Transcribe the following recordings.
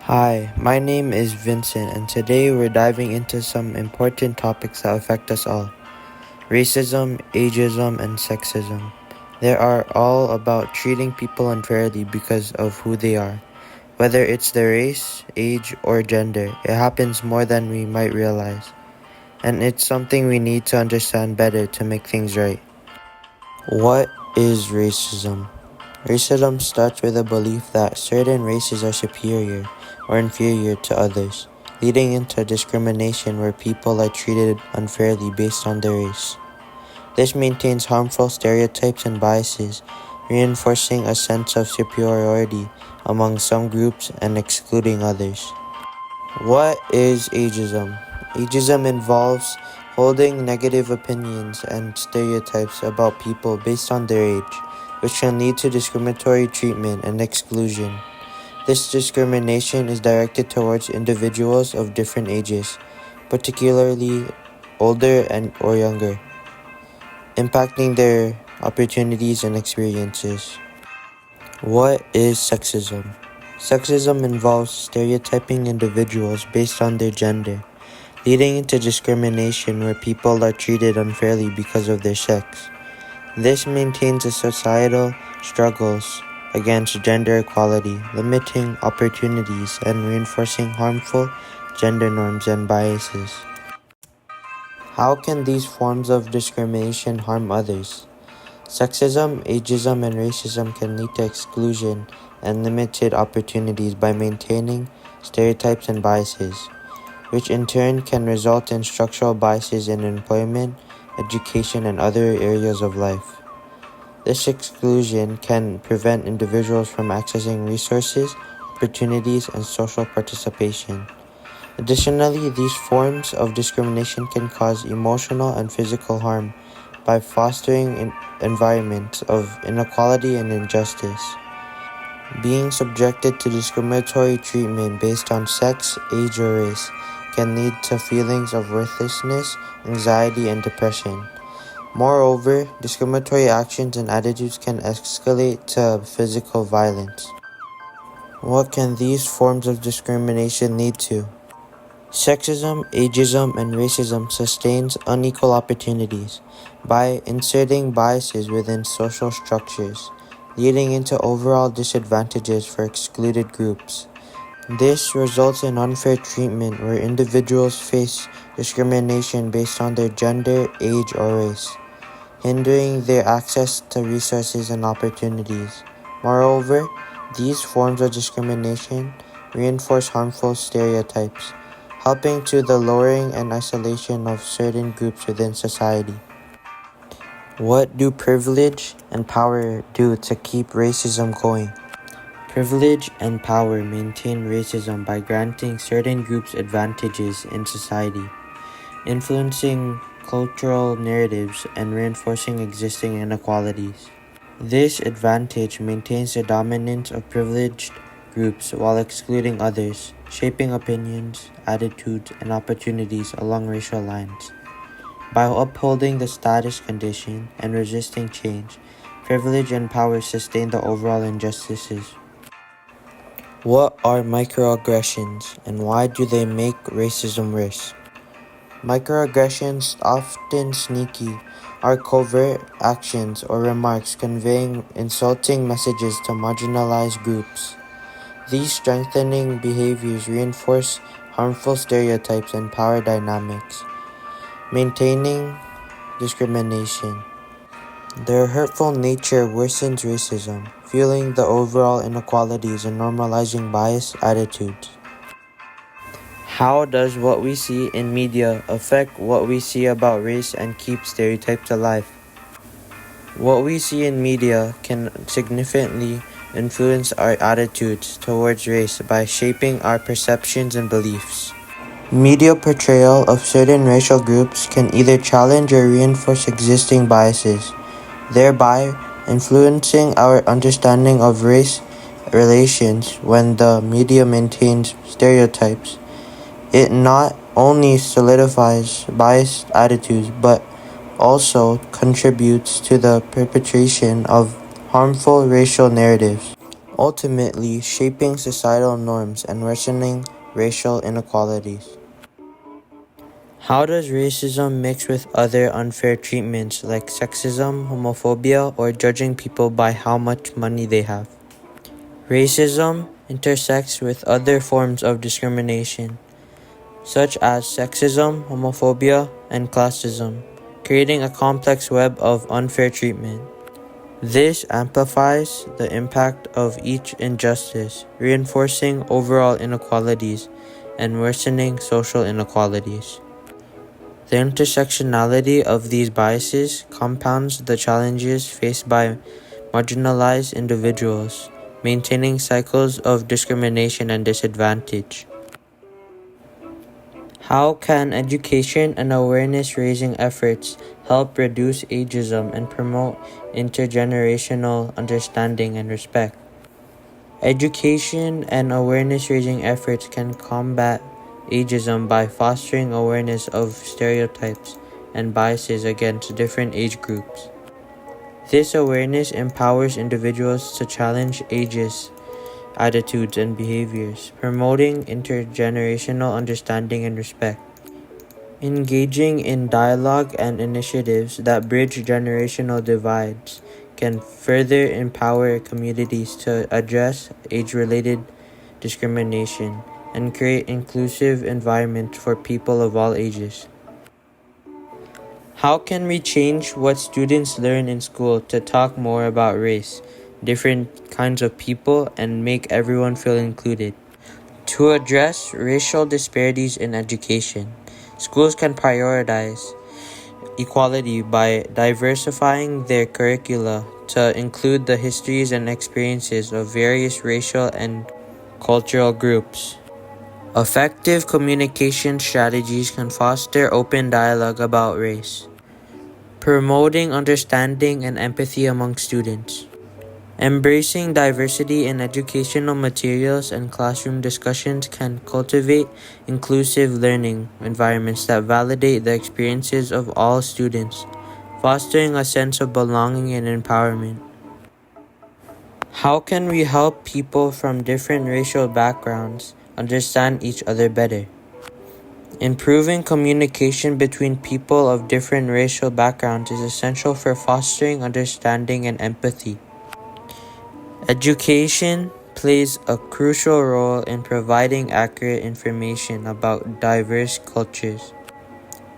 Hi, my name is Vincent, and today we're diving into some important topics that affect us all: racism, ageism, and sexism. They are all about treating people unfairly because of who they are. Whether it's their race, age, or gender, it happens more than we might realize. And it's something we need to understand better to make things right. What is racism? Racism starts with a belief that certain races are superior or inferior to others, leading into discrimination where people are treated unfairly based on their race. This maintains harmful stereotypes and biases, reinforcing a sense of superiority among some groups and excluding others. What is ageism? Ageism involves holding negative opinions and stereotypes about people based on their age, which can lead to discriminatory treatment and exclusion. This discrimination is directed towards individuals of different ages, particularly older and or younger, impacting their opportunities and experiences. What is sexism? Sexism involves stereotyping individuals based on their gender, leading into discrimination where people are treated unfairly because of their sex. This maintains a societal struggles against gender equality, limiting opportunities and reinforcing harmful gender norms and biases. How can these forms of discrimination harm others? Sexism, ageism, and racism can lead to exclusion and limited opportunities by maintaining stereotypes and biases, which in turn can result in structural biases in employment, education, and other areas of life. This exclusion can prevent individuals from accessing resources, opportunities, and social participation. Additionally, these forms of discrimination can cause emotional and physical harm by fostering environments of inequality and injustice. Being subjected to discriminatory treatment based on sex, age, or race can lead to feelings of worthlessness, anxiety, and depression. Moreover, discriminatory actions and attitudes can escalate to physical violence. What can these forms of discrimination lead to? Sexism, ageism, and racism sustains unequal opportunities by inserting biases within social structures, leading into overall disadvantages for excluded groups. This results in unfair treatment where individuals face discrimination based on their gender, age, or race, hindering their access to resources and opportunities. Moreover, these forms of discrimination reinforce harmful stereotypes, helping to the lowering and isolation of certain groups within society. What do privilege and power do to keep racism going? Privilege and power maintain racism by granting certain groups advantages in society, influencing cultural narratives and reinforcing existing inequalities. This advantage maintains the dominance of privileged groups while excluding others, shaping opinions, attitudes, and opportunities along racial lines. By upholding the status condition and resisting change, privilege and power sustain the overall injustices. What are microaggressions and why do they make racism worse? Microaggressions, often sneaky, are covert actions or remarks conveying insulting messages to marginalized groups. These strengthening behaviors reinforce harmful stereotypes and power dynamics, maintaining discrimination. Their hurtful nature worsens racism, fueling the overall inequalities and normalizing biased attitudes. How does what we see in media affect what we see about race and keep stereotypes alive? What we see in media can significantly influence our attitudes towards race by shaping our perceptions and beliefs. Media portrayal of certain racial groups can either challenge or reinforce existing biases, thereby influencing our understanding of race relations. When the media maintains stereotypes, it not only solidifies biased attitudes but also contributes to the perpetration of harmful racial narratives. ultimately shaping societal norms and worsening racial inequalities. How does racism mix with other unfair treatments like sexism, homophobia, or judging people by how much money they have? Racism intersects with other forms of discrimination, such as sexism, homophobia, and classism, creating a complex web of unfair treatment. This amplifies the impact of each injustice, reinforcing overall inequalities and worsening social inequalities. The intersectionality of these biases compounds the challenges faced by marginalized individuals, maintaining cycles of discrimination and disadvantage. How can education and awareness-raising efforts help reduce ageism and promote intergenerational understanding and respect? Education and awareness-raising efforts can combat ageism by fostering awareness of stereotypes and biases against different age groups. This awareness empowers individuals to challenge ageist attitudes and behaviors, promoting intergenerational understanding and respect. Engaging in dialogue and initiatives that bridge generational divides can further empower communities to address age-related discrimination and create inclusive environments for people of all ages. How can we change what students learn in school to talk more about race, different kinds of people, and make everyone feel included? To address racial disparities in education, schools can prioritize equality by diversifying their curricula to include the histories and experiences of various racial and cultural groups. Effective communication strategies can foster open dialogue about race, promoting understanding and empathy among students. Embracing diversity in educational materials and classroom discussions can cultivate inclusive learning environments that validate the experiences of all students, fostering a sense of belonging and empowerment. How can we help people from different racial backgrounds understand each other better? Improving communication between people of different racial backgrounds is essential for fostering understanding and empathy. Education plays a crucial role in providing accurate information about diverse cultures,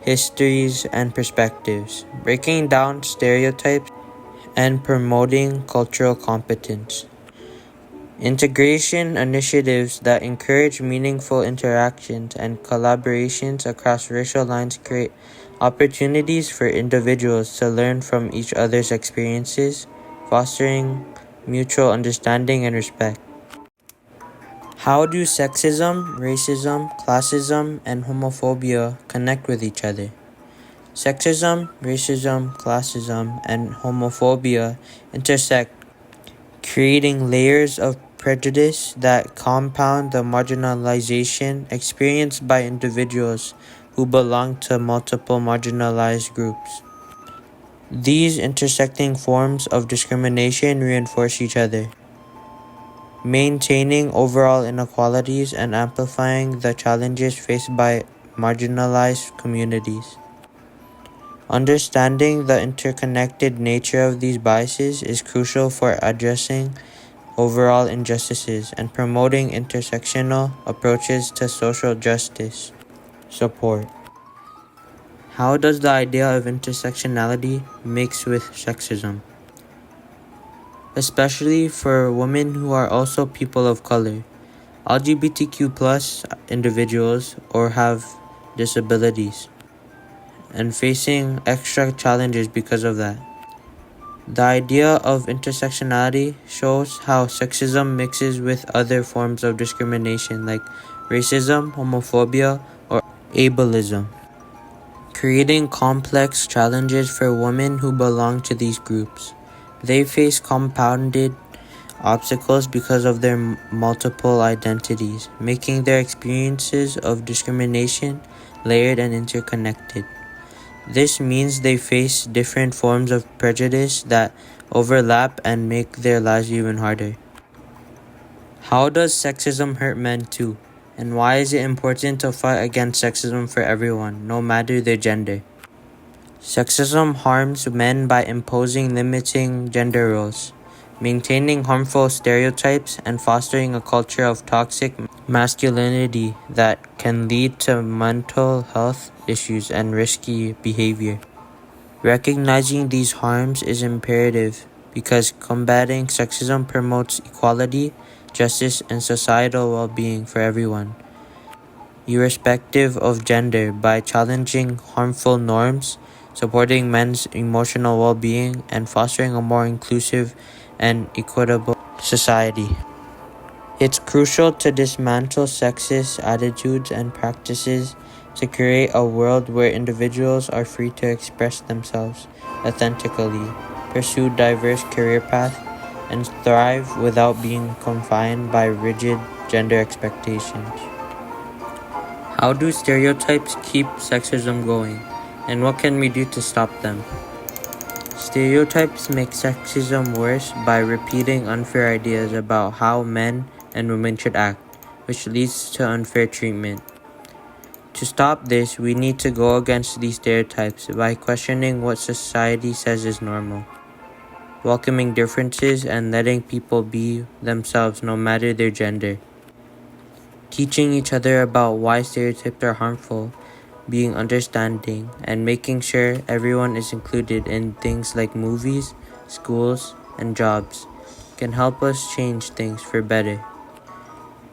histories, and perspectives, breaking down stereotypes and promoting cultural competence. Integration initiatives that encourage meaningful interactions and collaborations across racial lines create opportunities for individuals to learn from each other's experiences, fostering mutual understanding and respect. How do sexism, racism, classism, and homophobia connect with each other? Sexism, racism, classism, and homophobia intersect, creating layers of prejudice that compound the marginalization experienced by individuals who belong to multiple marginalized groups. These intersecting forms of discrimination reinforce each other, maintaining overall inequalities and amplifying the challenges faced by marginalized communities. Understanding the interconnected nature of these biases is crucial for addressing overall injustices and promoting intersectional approaches to social justice. Support. How does the idea of intersectionality mix with sexism, especially for women who are also people of color, LGBTQ+ individuals, or have disabilities, and facing extra challenges because of that? The idea of intersectionality shows how sexism mixes with other forms of discrimination like racism, homophobia, or ableism, creating complex challenges for women who belong to these groups. They face compounded obstacles because of their multiple identities, making their experiences of discrimination layered and interconnected. This means they face different forms of prejudice that overlap and make their lives even harder. How does sexism hurt men too? And why is it important to fight against sexism for everyone, no matter their gender? Sexism harms men by imposing limiting gender roles, maintaining harmful stereotypes, and fostering a culture of toxic masculinity that can lead to mental health issues and risky behavior. Recognizing these harms is imperative because combating sexism promotes equality, justice, and societal well-being for everyone, irrespective of gender, by challenging harmful norms, supporting men's emotional well-being, and fostering a more inclusive and equitable society. It's crucial to dismantle sexist attitudes and practices to create a world where individuals are free to express themselves authentically, pursue diverse career paths, and thrive without being confined by rigid gender expectations. How do stereotypes keep sexism going, and what can we do to stop them? Stereotypes make sexism worse by repeating unfair ideas about how men and women should act, which leads to unfair treatment. To stop this, we need to go against these stereotypes by questioning what society says is normal, welcoming differences, and letting people be themselves no matter their gender. Teaching each other about why stereotypes are harmful, being understanding, and making sure everyone is included in things like movies, schools, and jobs can help us change things for better.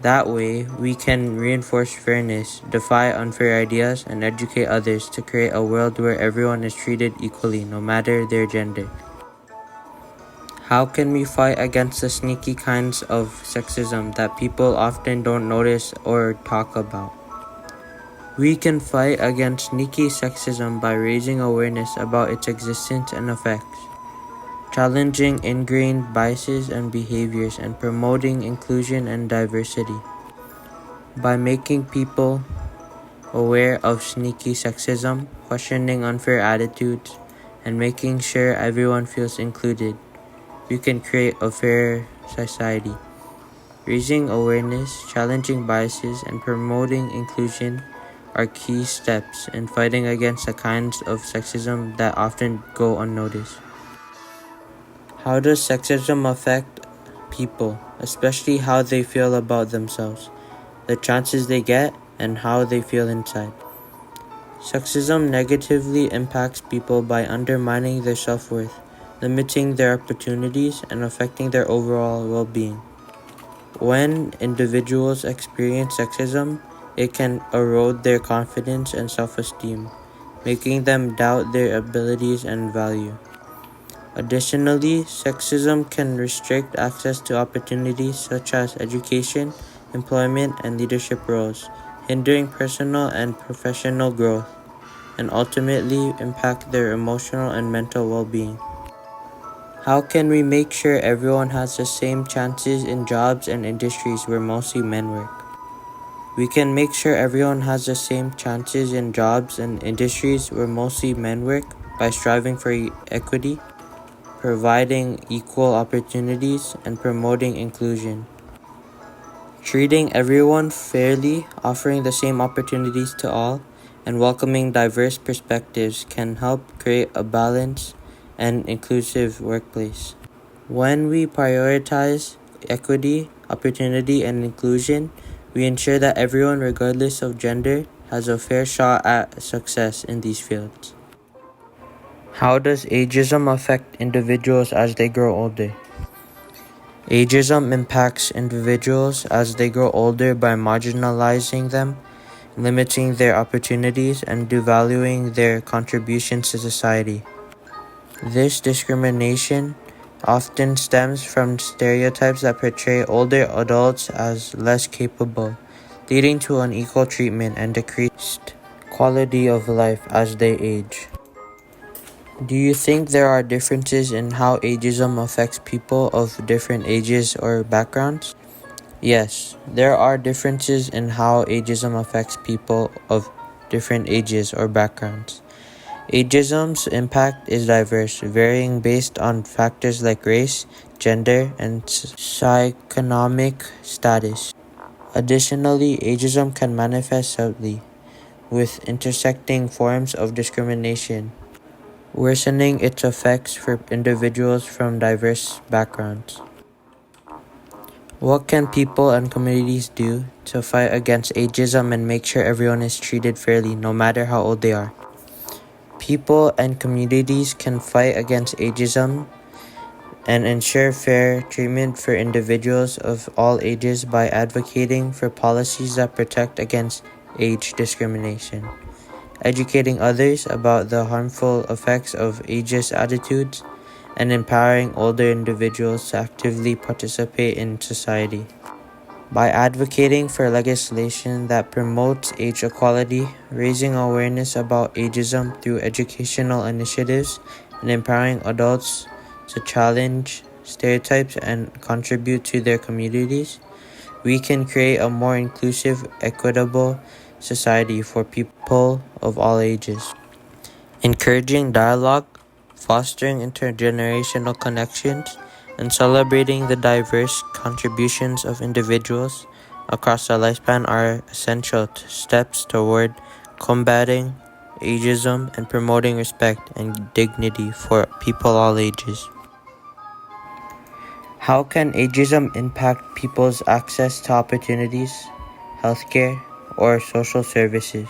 That way, we can reinforce fairness, defy unfair ideas, and educate others to create a world where everyone is treated equally no matter their gender. How can we fight against the sneaky kinds of sexism that people often don't notice or talk about? We can fight against sneaky sexism by raising awareness about its existence and effects, challenging ingrained biases and behaviors, and promoting inclusion and diversity. By making people aware of sneaky sexism, questioning unfair attitudes, and making sure everyone feels included, we can create a fair society. Raising awareness, challenging biases, and promoting inclusion are key steps in fighting against the kinds of sexism that often go unnoticed. How does sexism affect people, especially how they feel about themselves, the chances they get, and how they feel inside? Sexism negatively impacts people by undermining their self-worth, limiting their opportunities, and affecting their overall well-being. When individuals experience sexism, it can erode their confidence and self-esteem, making them doubt their abilities and value. Additionally, sexism can restrict access to opportunities such as education, employment, and leadership roles, hindering personal and professional growth, and ultimately impact their emotional and mental well-being. How can we make sure everyone has the same chances in jobs and industries where mostly men work? We can make sure everyone has the same chances in jobs and industries where mostly men work by striving for equity, providing equal opportunities, and promoting inclusion. Treating everyone fairly, offering the same opportunities to all, and welcoming diverse perspectives can help create a balanced and inclusive workplace. When we prioritize equity, opportunity, and inclusion, we ensure that everyone, regardless of gender, has a fair shot at success in these fields. How does ageism affect individuals as they grow older? Ageism impacts individuals as they grow older by marginalizing them, limiting their opportunities, and devaluing their contributions to society. This discrimination often stems from stereotypes that portray older adults as less capable, leading to unequal treatment and decreased quality of life as they age. Do you think there are differences in how ageism affects people of different ages or backgrounds? Yes, there are differences in how ageism affects people of different ages or backgrounds. Ageism's impact is diverse, varying based on factors like race, gender, and socioeconomic status. Additionally, ageism can manifest subtly, with intersecting forms of discrimination, worsening its effects for individuals from diverse backgrounds. What can people and communities do to fight against ageism and make sure everyone is treated fairly, no matter how old they are? People and communities can fight against ageism and ensure fair treatment for individuals of all ages by advocating for policies that protect against age discrimination, educating others about the harmful effects of ageist attitudes, and empowering older individuals to actively participate in society. By advocating for legislation that promotes age equality, raising awareness about ageism through educational initiatives, and empowering adults to challenge stereotypes and contribute to their communities, we can create a more inclusive, equitable society for people of all ages. Encouraging dialogue, fostering intergenerational connections, and celebrating the diverse contributions of individuals across the lifespan are essential steps toward combating ageism and promoting respect and dignity for people all ages. How can ageism impact people's access to opportunities, healthcare, or social services?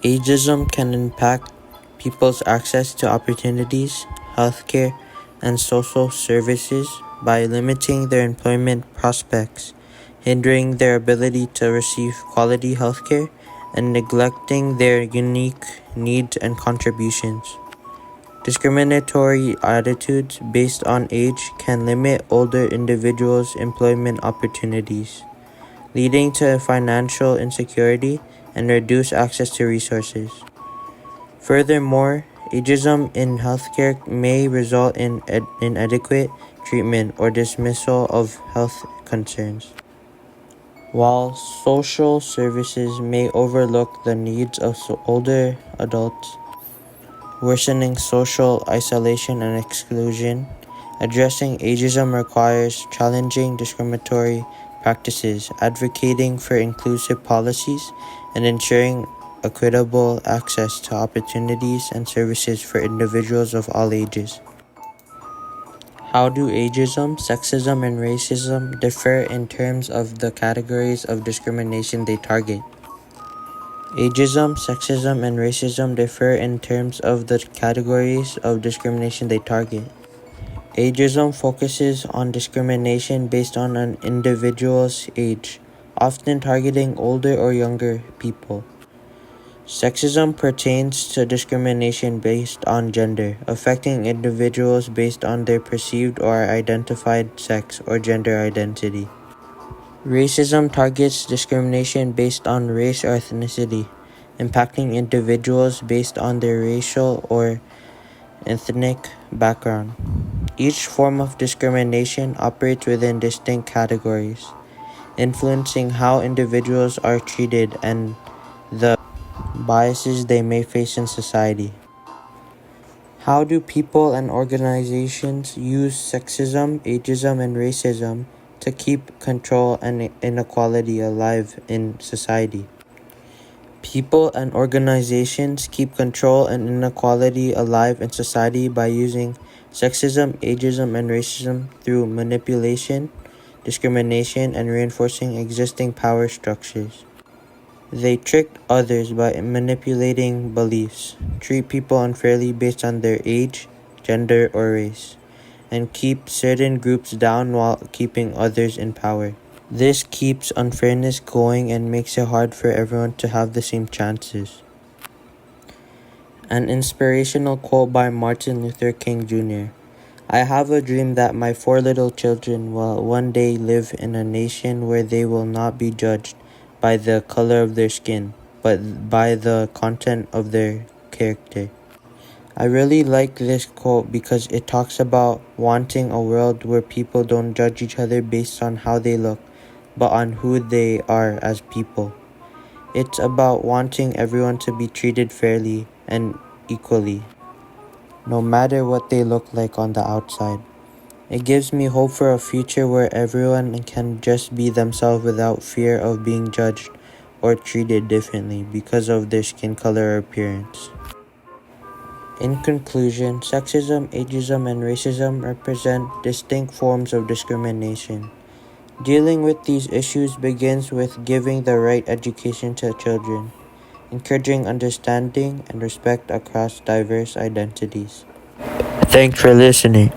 Ageism can impact people's access to opportunities, healthcare, and social services by limiting their employment prospects, hindering their ability to receive quality healthcare, and neglecting their unique needs and contributions. Discriminatory attitudes based on age can limit older individuals' employment opportunities, leading to financial insecurity and reduced access to resources. Furthermore, ageism in healthcare may result in inadequate treatment or dismissal of health concerns, while social services may overlook the needs of older adults, worsening social isolation and exclusion. Addressing ageism requires challenging discriminatory practices, advocating for inclusive policies, and ensuring equitable access to opportunities and services for individuals of all ages. How do ageism, sexism, and racism differ in terms of the categories of discrimination they target? Ageism, sexism, and racism differ in terms of the categories of discrimination they target. Ageism focuses on discrimination based on an individual's age, often targeting older or younger people. Sexism pertains to discrimination based on gender, affecting individuals based on their perceived or identified sex or gender identity. Racism targets discrimination based on race or ethnicity, impacting individuals based on their racial or ethnic background. Each form of discrimination operates within distinct categories, influencing how individuals are treated and the biases they may face in society. How do people and organizations use sexism, ageism, and racism to keep control and inequality alive in society? People and organizations keep control and inequality alive in society by using sexism, ageism, and racism through manipulation, discrimination, and reinforcing existing power structures. They trick others by manipulating beliefs, treat people unfairly based on their age, gender, or race, and keep certain groups down while keeping others in power. This keeps unfairness going and makes it hard for everyone to have the same chances. An inspirational quote by Martin Luther King Jr. I have a dream that my 4 little children will one day live in a nation where they will not be judged by the color of their skin, but by the content of their character. I really like this quote because it talks about wanting a world where people don't judge each other based on how they look, but on who they are as people. It's about wanting everyone to be treated fairly and equally, no matter what they look like on the outside. It gives me hope for a future where everyone can just be themselves without fear of being judged or treated differently because of their skin color or appearance. In conclusion, sexism, ageism, and racism represent distinct forms of discrimination. Dealing with these issues begins with giving the right education to children, encouraging understanding and respect across diverse identities. Thanks for listening.